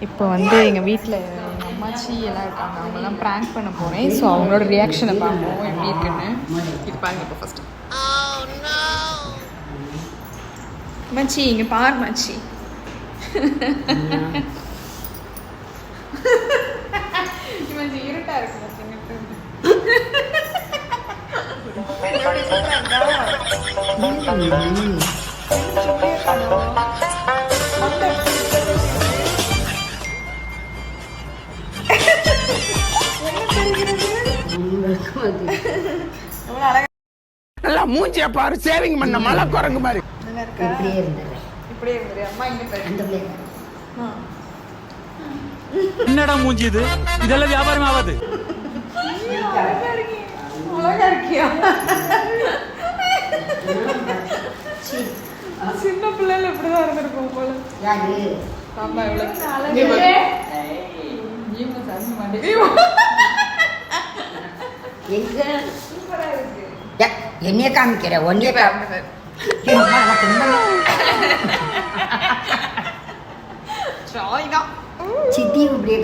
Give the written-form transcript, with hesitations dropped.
இப்போ வந்து எங்கள் வீட்டில் எங்கள் அம்மாச்சி எல்லாம் இருக்காங்க. அவங்கெல்லாம் ப்ராங்க் பண்ண போகிறேன். ஸோ அவங்களோட ரியாக்ஷனை பார்ப்போம் எப்படி இருக்குன்னு. இது பாருங்க இப்போ ஃபஸ்ட்டு. மச்சி இங்கே பாரு மச்சி. மச்சி இருட்டா இருக்கு மச்சி. நல்லா மூஞ்சிய பாரு, சேவிங் பண்ண மலை குரங்கு மாதிரி. என்னடா மூஞ்சி இது? இதெல்லாம் வியாபாரம் ஆகாது. சின்ன பிள்ளைல இப்படிதான் இருந்திருக்கும் போல. ஆமா என்னைய காமிக்கிற ஒன்னே சித்தி இப்படியே